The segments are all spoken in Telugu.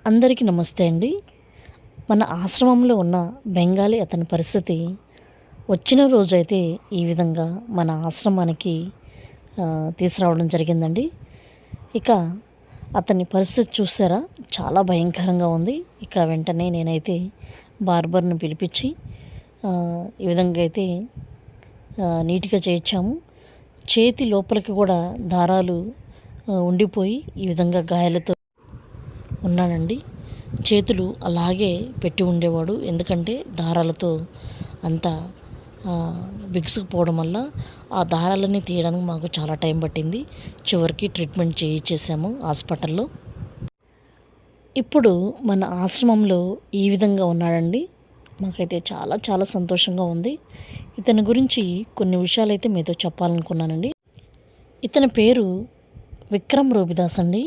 అందరికీ నమస్తే అండి. మన ఆశ్రమంలో ఉన్న బెంగాలీ అతని పరిస్థితి వచ్చిన రోజైతే ఈ విధంగా మన ఆశ్రమానికి తీసుకురావడం జరిగిందండి. ఇక అతని పరిస్థితి చూసారా, చాలా భయంకరంగా ఉంది. ఇక వెంటనే నేనైతే బార్బర్ని పిలిపించి ఈ విధంగా అయితే నీట్గా చేయించాము. చేతి లోపలికి కూడా దారాలు ఉండిపోయి ఈ విధంగా గాయాలతో ఉన్నానండి. చేతులు అలాగే పెట్టి ఉండేవాడు, ఎందుకంటే దారాలతో అంత బిగుసుకుపోవడం వల్ల ఆ దారాలన్నీ తీయడానికి మాకు చాలా టైం పట్టింది. చివరికి ట్రీట్మెంట్ చేయించేసాము హాస్పిటల్లో. ఇప్పుడు మన ఆశ్రమంలో ఈ విధంగా ఉన్నాడండి. మాకైతే చాలా చాలా సంతోషంగా ఉంది. ఇతని గురించి కొన్ని విషయాలు అయితే మీతో చెప్పాలనుకున్నానండి. ఇతని పేరు విక్రమ్ రోబిదాస్ అండి.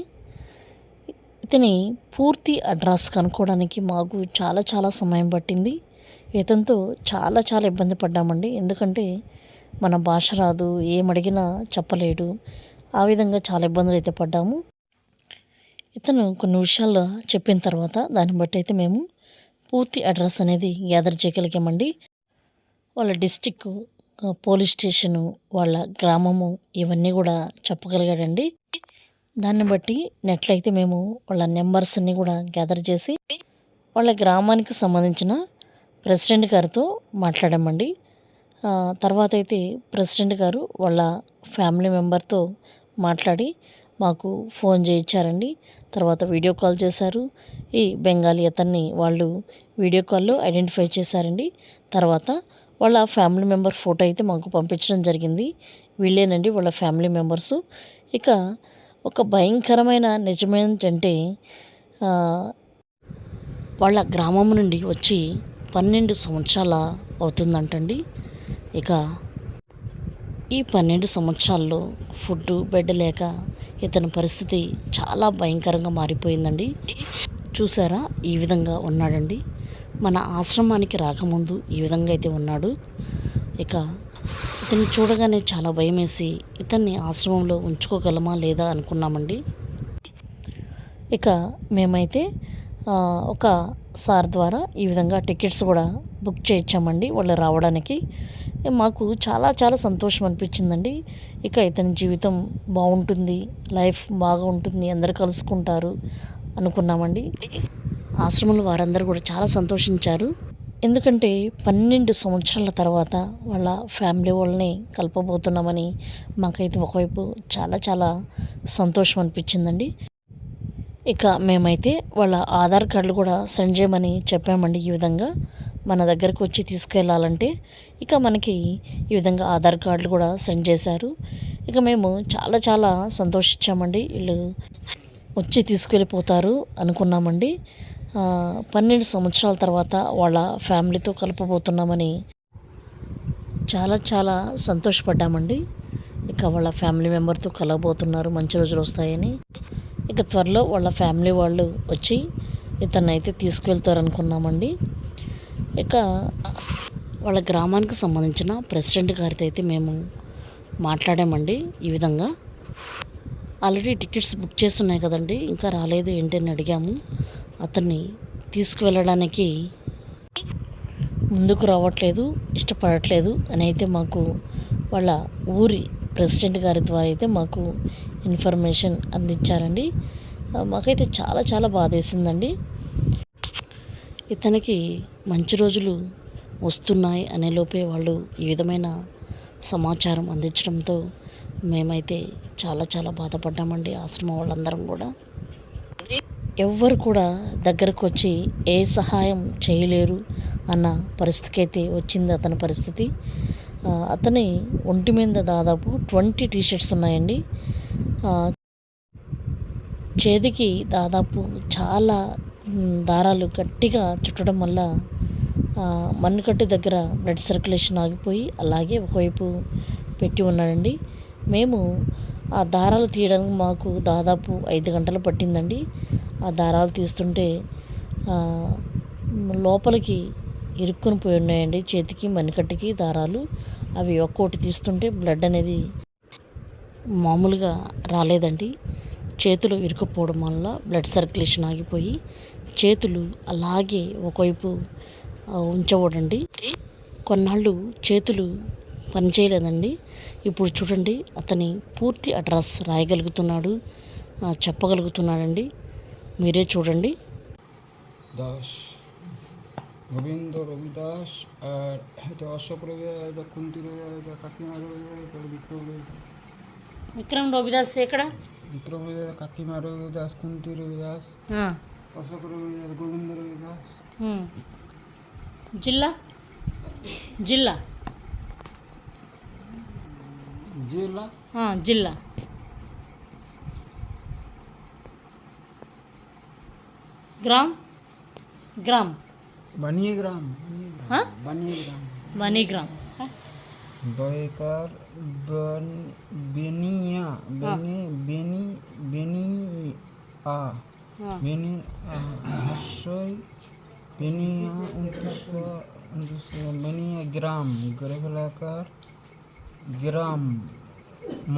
ఇతని పూర్తి అడ్రస్ కనుక్కోవడానికి మాకు చాలా చాలా సమయం పట్టింది. ఇతనితో చాలా చాలా ఇబ్బంది పడ్డామండి, ఎందుకంటే మన భాష రాదు, ఏమడిగినా చెప్పలేడు. ఆ విధంగా చాలా ఇబ్బందులు అయితే పడ్డాము. ఇతను కొన్ని విషయాలు చెప్పిన తర్వాత దాన్ని బట్టి అయితే మేము పూర్తి అడ్రస్ అనేది గ్యాదర్ చేయగలిగామండి. వాళ్ళ డిస్టిక్, పోలీస్ స్టేషను, వాళ్ళ గ్రామము ఇవన్నీ కూడా చెప్పగలిగాడండి. దాన్ని బట్టి నెట్లో అయితే మేము వాళ్ళ నెంబర్స్ అన్నీ కూడా గ్యాదర్ చేసి వాళ్ళ గ్రామానికి సంబంధించిన ప్రెసిడెంట్ గారితో మాట్లాడామండి. తర్వాత అయితే ప్రెసిడెంట్ గారు వాళ్ళ ఫ్యామిలీ మెంబర్తో మాట్లాడి మాకు ఫోన్ చేయించారండి. తర్వాత వీడియో కాల్ చేశారు. ఈ బెంగాలీ అతన్ని వాళ్ళు వీడియో కాల్లో ఐడెంటిఫై చేశారండి. తర్వాత వాళ్ళ ఫ్యామిలీ మెంబర్ ఫోటో అయితే మాకు పంపించడం జరిగింది. వీళ్ళేనండి వాళ్ళ ఫ్యామిలీ మెంబర్సు. ఇక ఒక భయంకరమైన నిజమేంటంటే, వాళ్ళ గ్రామం నుండి వచ్చి 12 సంవత్సరాల అవుతుందంటండి. ఇక ఈ 12 సంవత్సరాల్లో ఫుడ్, బెడ్ లేక ఇతని పరిస్థితి చాలా భయంకరంగా మారిపోయిందండి. చూసారా, ఈ విధంగా ఉన్నాడండి. మన ఆశ్రమానికి రాకముందు ఈ విధంగా అయితే ఉన్నాడు. ఇక ఇతన్ని చూడగానే చాలా భయమేసి ఇతన్ని ఆశ్రమంలో ఉంచుకోగలమా లేదా అనుకున్నామండి. ఇక మేమైతే ఒక సార్ ద్వారా ఈ విధంగా టికెట్స్ కూడా బుక్ చేయించామండి వాళ్ళు రావడానికి. మాకు చాలా చాలా సంతోషం అనిపించిందండి. ఇక ఇతని జీవితం బాగుంటుంది, లైఫ్ బాగా ఉంటుంది, అందరు కలుసుకుంటారు అనుకున్నామండి. ఆశ్రమంలో వారందరూ కూడా చాలా సంతోషించారు, ఎందుకంటే 12 సంవత్సరాల తర్వాత వాళ్ళ ఫ్యామిలీ వాళ్ళని కలపబోతున్నామని మాకైతే ఒకవైపు చాలా చాలా సంతోషం అనిపించిందండి. ఇక మేమైతే వాళ్ళ ఆధార్ కార్డులు కూడా సెండ్ చేయమని చెప్పామండి. ఈ విధంగా మన దగ్గరకు వచ్చి తీసుకెళ్ళాలంటే ఇక మనకి ఈ విధంగా ఆధార్ కార్డులు కూడా సెండ్ చేశారు. ఇక మేము చాలా చాలా సంతోషించామండి. వీళ్ళు వచ్చి తీసుకెళ్ళిపోతారు అనుకున్నామండి. 12 సంవత్సరాల తర్వాత వాళ్ళ ఫ్యామిలీతో కలపబోతున్నామని చాలా చాలా సంతోషపడ్డామండి. ఇక వాళ్ళ ఫ్యామిలీ మెంబర్తో కలవబోతున్నారు, మంచి రోజులు వస్తాయని. ఇక త్వరలో వాళ్ళ ఫ్యామిలీ వాళ్ళు వచ్చి ఇతన్ని అయితే తీసుకువెళ్తారు అనుకున్నామండి. ఇక వాళ్ళ గ్రామానికి సంబంధించిన ప్రెసిడెంట్ గారితో అయితే మేము మాట్లాడామండి. ఈ విధంగా ఆల్రెడీ టికెట్స్ బుక్ చేస్తున్నాయి కదండి, ఇంకా రాలేదు ఏంటి అని అడిగాము. అతన్ని తీసుకువెళ్ళడానికి ముందుకు రావట్లేదు, ఇష్టపడట్లేదు అని అయితే మాకు వాళ్ళ ఊరి ప్రెసిడెంట్ గారి ద్వారా అయితే మాకు ఇన్ఫర్మేషన్ అందించారండి. మాకైతే చాలా చాలా బాధేసిందండి. ఇతనికి మంచి రోజులు వస్తున్నాయి అనే లోపే వాళ్ళు ఈ విధమైన సమాచారం అందించడంతో మేమైతే చాలా చాలా బాధపడ్డామండి. ఆశ్రమం వాళ్ళందరం కూడా ఎవ్వరు కూడా దగ్గరకు వచ్చి ఏ సహాయం చేయలేరు అన్న పరిస్థితికి అయితే వచ్చింది అతని పరిస్థితి. అతని ఒంటి మీద దాదాపు 20 టీషర్ట్స్ ఉన్నాయండి. చేతికి దాదాపు చాలా దారాలు గట్టిగా చుట్టడం వల్ల మన్నుకట్టు దగ్గర బ్లడ్ సర్క్యులేషన్ ఆగిపోయి అలాగే ఒకవైపు పెట్టి ఉన్నాడండి. మేము ఆ దారాలు తీయడానికి మాకు దాదాపు 5 గంటలు పట్టిందండి. ఆ దారాలు తీస్తుంటే లోపలికి ఇరుక్కుని పోయి ఉన్నాయండి, చేతికి మణికట్టుకి దారాలు. అవి ఒక్కోటి తీస్తుంటే బ్లడ్ అనేది మామూలుగా రాలేదండి. చేతులు ఇరుక్కుపోవడం వల్ల బ్లడ్ సర్క్యులేషన్ ఆగిపోయి చేతులు అలాగే ఒకవైపు ఉంచకూడండి. కొన్నాళ్ళు చేతులు పనిచేయలేదండి. ఇప్పుడు చూడండి అతని పూర్తి అడ్రస్ రాయగలుగుతున్నాడు, చెప్పగలుగుతున్నాడండి. మీరే చూడండి. দাস গোবিন্দ রবি দাস আর এটা অশোক রবি এটা কুন্তি রবি এটা কাকিমা রবি এটা বিক্রম রবি విక్రమ్ రవిదాస్ ఎక్కడ? বিক্রম রবি কাকিমা রবি দাস কুন্তি রবি দাস অশোক রবি দাস গোবিন্দ রবি দাস। జిల్లా జిల్లా জেলা జిల్లా గ్రామ్ గ్రామ్ বানিয়ে গ্রাম বানিয়ে গ্রাম మణిగ్రామ్ বয়কার বেনিয়া বেনি বেনিয়া বেনিয়া হাস্যই বেনিয়া বেনিয়া গ্রাম গ্রেভেলাকার গ্রাম ম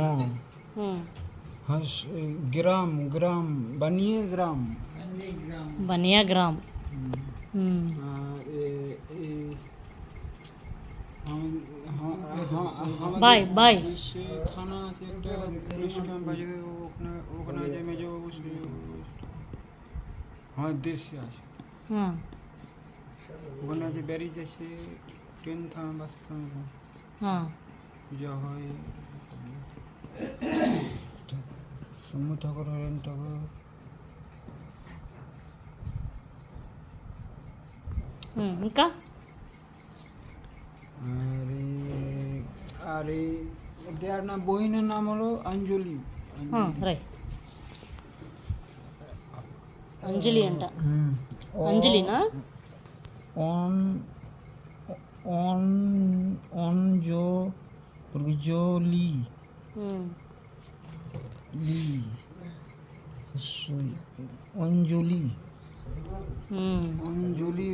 গ্রাম গ্রাম বানিয়ে গ্রাম బనియా గ్రామ్ বাই বাই থানা আছে একটা পুলিশ ক্যাম্প আছে ওখানে আছে মেজো হ্যাঁ দেশে আছে ওখানে আছে ব্যারিজ আছে ট্রেন থামে বাস থামে পূজা হয় সৌম্য ঠাকুর হরেন ঠাকুর ఇంకా আর দেয়ার নাম বহিনের নাম হলো অঞ্জলি। రై అంజలి అంట. అంజలినా? অঞ্জলি অঞ্জলি অঞ্জলি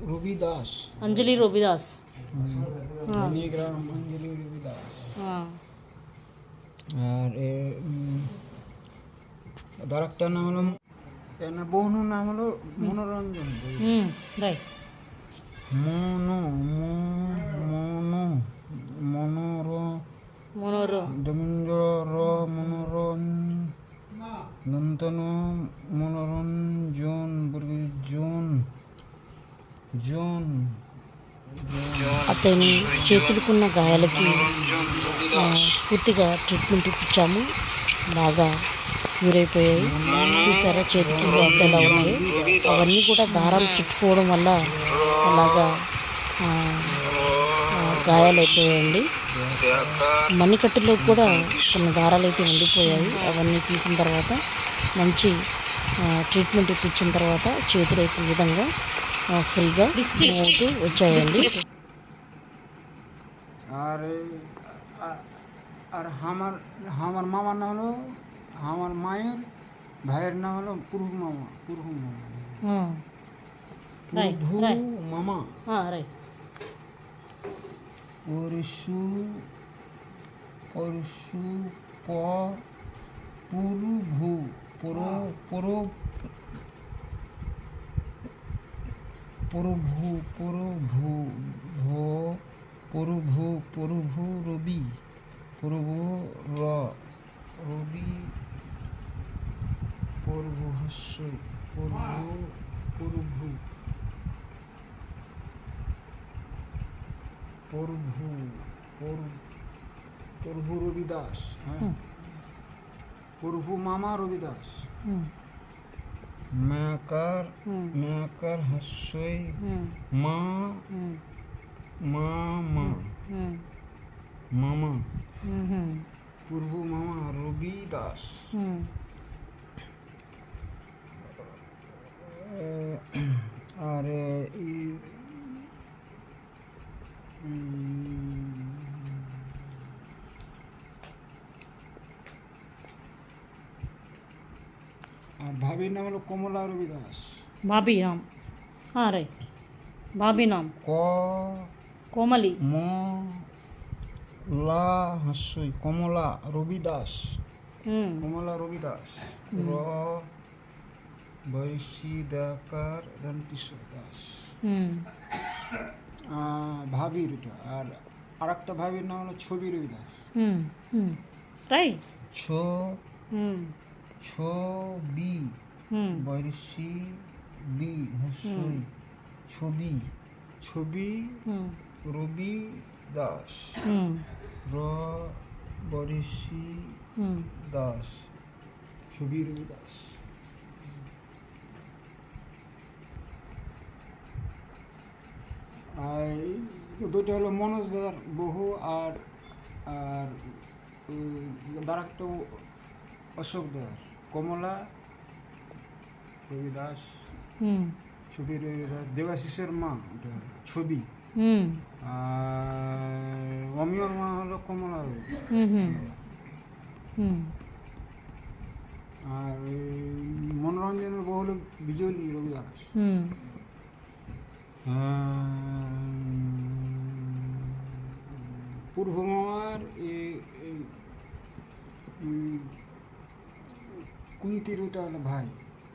রবি দাস అంజలి రవిదాస్ গ্রাম অঞ্জলি রবি দাস। আর তার একটা নাম হলো বহনুর নাম হলো মনোরঞ্জন। রাইট মনোরঞ্জন జోన్ అతని చేతులకున్న గాయాలకి పూర్తిగా ట్రీట్మెంట్ ఇప్పించాము. బాగా క్యూర్ అయిపోయాయి. చూసారా చేతికి గాయాలు ఎలా ఉన్నాయి? అవన్నీ కూడా దారాలు చుట్టుకోవడం వల్ల అలాగా గాయాలు అయిపోయాయండి. మణికట్టులో కూడా కొన్ని దారాలు అయితే ఉండిపోయాయి. అవన్నీ తీసిన తర్వాత మంచి ట్రీట్మెంట్ ఇప్పించిన తర్వాత చేతులు అయితే ఈ విధంగా ఫ్రీగా అవుతూ వచ్చాయండి. আর আমার মামার নাম হলো আমার মায়ের ভাইয়ের নাম হলো পুরু মামা পরশু প্রভু রবি প্রভু হাস্যই প্রভু রবি দাস। প্রভু মামা রবি দাস। ম্যাকার হাস্যই মামা প্রভু মামা রবি দাস। আর ভাবির নাম হলো কমলা রবি দাস। ভাবি নাম রাইট ভাবি নাম কোমলি লা হাস্যই কমলা রবি দাস। হুম কমলা রবি দাস র বৈশী দেকার রন্তিশ্বর দাস হুম ভাবির এটা আর আরেকটা ভাবির নাম হলো ছবি রবি দাস হুম হুম তাই ছ হুম ছবি হুম বৈশী বি হ্রস্বই ছবি ছবি হুম রবি দাস হুম র বৈশী হুম দাস ছবি রবি দাস আর দুটো হলো মনোজ দাদার বহু আর আর তার একটা অশোক দাদার কমলা রবি দাস হুম ছবি রবি দাস দেবাশিসের মা ওটা ছবি হুম আর অমিয়র মা হলো কমলা রবি হুম হুম হুম আর মনোরঞ্জনের বউ হলো বিজয়ী রবি দাস হুম পূর্ব মামার কুন্তির ওটা হলো ভাই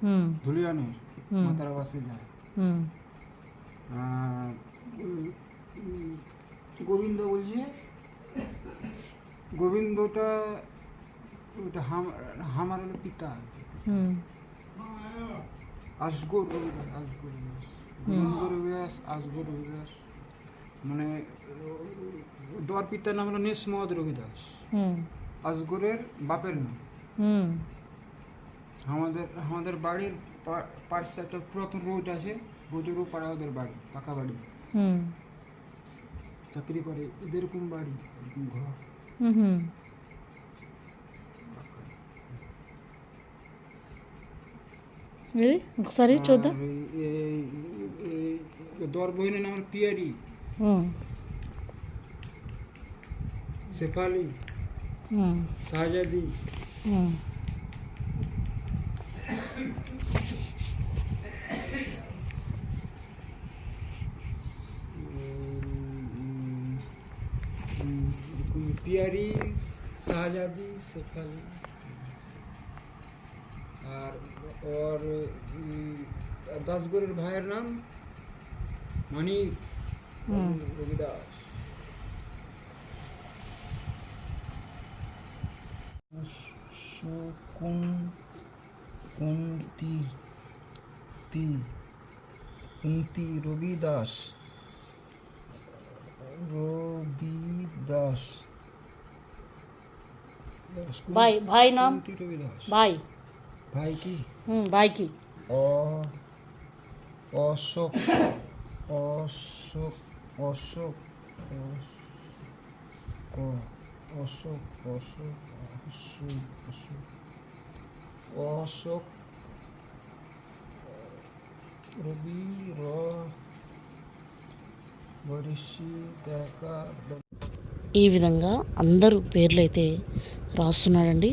হুম ধুলিয়ানের হুম। মাতারা বাসে যায় হুম আর গোবিন্দ বলছে গোবিন্দটা ওটা হামার হলো পিতা হুম আসগর রবিদাস আসগর রবিদাস গোবিন্দ রবিদাস আসগর রবিদাস মানে দর পিতার নাম হলো নিসমদ রবিদাস হুম আসগরের বাপের নাম হুম আমাদের বাড়ির পাশে একটা পুরাতন রোড আছে রোজেরও পাড়া ওদের বাড়ি পাকা বাড়ি হুম চাকরি করে এরকম বাড়ি এরকম ঘর হুম হুম ఒకసారి చూద్దాం দর বহিনের নাম হলো পিয়ারি হুম শেফালি হুম শাহজাদি হুম পিয়ারি শাহজাদি শেফালি আর ওর দাসগরের ভাইয়ের নাম মানিক রবিদাস কুন্তি রবিদাস ভাই ভাই নাম কুন্তি রবিদাস ভাই ভাই কি হুম ভাই কি অশোক অশোক অশোক অশোক অশোক অশোক অশোক రవి వరిషి దేక ఈ విధంగా అందరూ పేర్లు అయితే రాస్తున్నాడండి.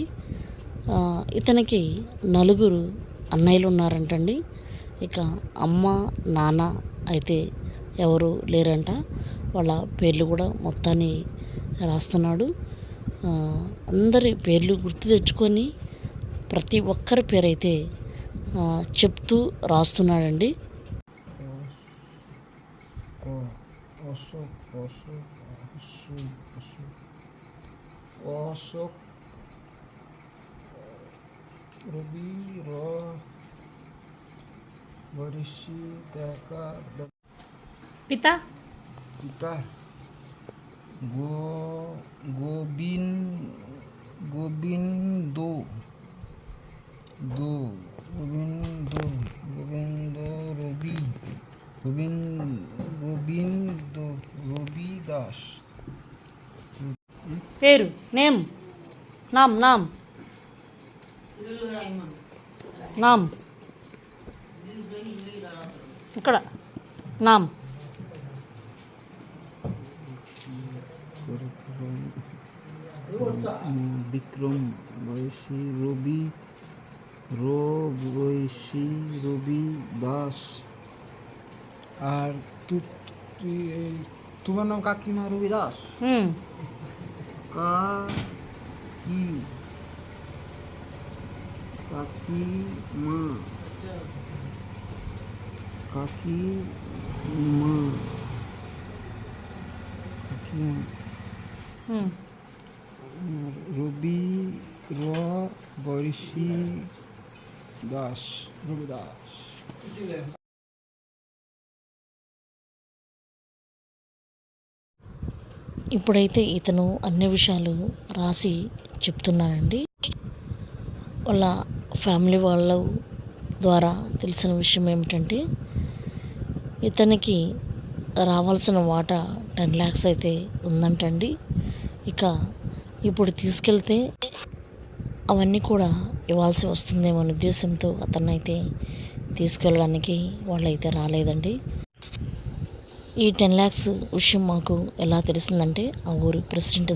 ఇతనికి నలుగురు అన్నయ్యలు ఉన్నారంటండి. ఇక అమ్మ నాన్న అయితే ఎవరు లేరంట. వాళ్ళ పేర్లు కూడా మొత్తాన్ని రాస్తున్నాడు. అందరి పేర్లు గుర్తు తెచ్చుకొని ప్రతి ఒక్కరి పేరైతే చెప్తూ రాస్తున్నాడండి. অশোক অশোক অশোক রবি বরিশি দেখা পিতা পিতা গোবিন্দ রবি দাস పేరు నేమ్ నామ్ ఇక్కడ నామ్ বিক্রম বৈশী রবি দাস। আর তোমার নাম কাকিমা রবি দাস? হুম কাকিমা কাকিমা কাকিমা রবি বর্ষি দাস রবি দাস ఇప్పుడైతే ఇతను అన్ని విషయాలు రాసి చెప్తున్నానండి. వాళ్ళ ఫ్యామిలీ వాళ్ళ ద్వారా తెలిసిన విషయం ఏమిటంటే ఇతనికి రావాల్సిన వాటా 10 lakhs అయితే ఉందంటండి. ఇక ఇప్పుడు తీసుకెళ్తే అవన్నీ కూడా ఇవ్వాల్సి వస్తుందేమో అనే ఉద్దేశంతో అతన్నైతే తీసుకెళ్ళడానికి వాళ్ళైతే రాలేదండి. ఈ 10 lakhs విషయం మాకు ఎలా తెలిసిందంటే ఆ ఊరి ప్రెసిడెంట్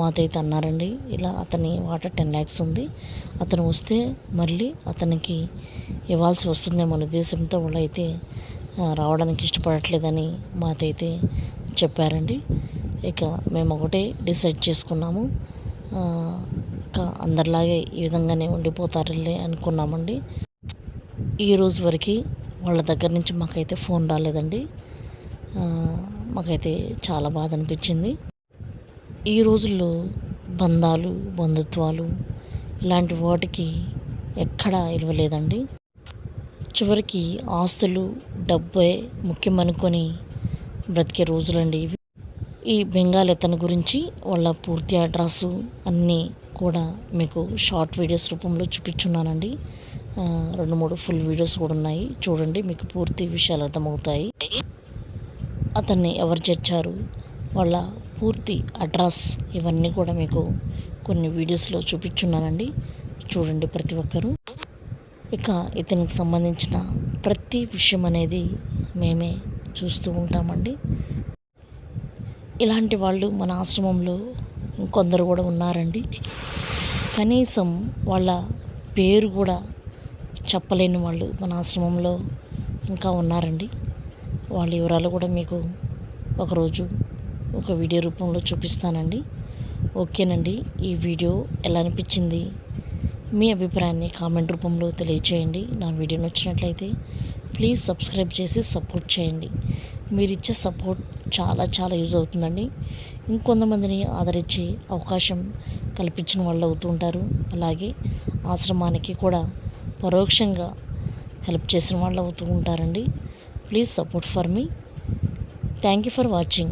మాతో అయితే అన్నారండి. ఇలా అతని వాటా 10 lakhs ఉంది, అతను వస్తే మళ్ళీ అతనికి ఇవ్వాల్సి వస్తుందేమో అనే ఉద్దేశంతో వాళ్ళైతే రావడానికి ఇష్టపడట్లేదని మాతో అయితే చెప్పారండి. ఇక మేము ఒకటే డిసైడ్ చేసుకున్నాము, ఇక అందరిలాగే ఈ విధంగానే ఉండిపోతారులే అనుకున్నామండి. ఈ రోజు వరకు వాళ్ళ దగ్గర నుంచి మాకైతే ఫోన్ రాలేదండి. మాకైతే చాలా బాధ అనిపించింది. ఈ రోజుల్లో బంధాలు బంధుత్వాలు ఇలాంటి వాటికి ఎక్కడా విలువలేదండి. చివరికి ఆస్తులు డబ్బే ముఖ్యం అనుకొని బ్రతికే రోజులండి ఇవి. ఈ బెంగాల్ ఇతని గురించి వాళ్ళ పూర్తి అడ్రస్ అన్నీ కూడా మీకు షార్ట్ వీడియోస్ రూపంలో చూపించున్నానండి. 2-3 ఫుల్ వీడియోస్ కూడా ఉన్నాయి, చూడండి, మీకు పూర్తి విషయాలు అర్థమవుతాయి. అతన్ని ఎవరు చేర్చారు, వాళ్ళ పూర్తి అడ్రస్ ఇవన్నీ కూడా మీకు కొన్ని వీడియోస్లో చూపించున్నానండి, చూడండి ప్రతి ఒక్కరూ. ఇక ఇతనికి సంబంధించిన ప్రతి విషయం అనేది మేమే చూస్తూ ఉంటామండి. ఇలాంటి వాళ్ళు మన ఆశ్రమంలో ఇంకొందరు కూడా ఉన్నారండి. కనీసం వాళ్ళ పేరు కూడా చెప్పలేని వాళ్ళు మన ఆశ్రమంలో ఇంకా ఉన్నారండి. వాళ్ళ వివరాలు కూడా మీకు ఒకరోజు ఒక వీడియో రూపంలో చూపిస్తానండి. ఓకేనండి, ఈ వీడియో ఎలా అనిపించింది, మీ అభిప్రాయాన్ని కామెంట్ రూపంలో తెలియచేయండి. నా వీడియో నచ్చినట్లయితే ప్లీజ్ సబ్స్క్రైబ్ చేసి సపోర్ట్ చేయండి. మీరు ఇచ్చే సపోర్ట్ చాలా చాలా యూజ్ అవుతుందండి. ఇంకొంతమందిని ఆదరించే అవకాశం కల్పించిన వాళ్ళు అవుతూ ఉంటారు. అలాగే ఆశ్రమానికి కూడా పరోక్షంగా హెల్ప్ చేసిన వాళ్ళు అవుతూ ఉంటారండి. Please support for me. Thank you for watching.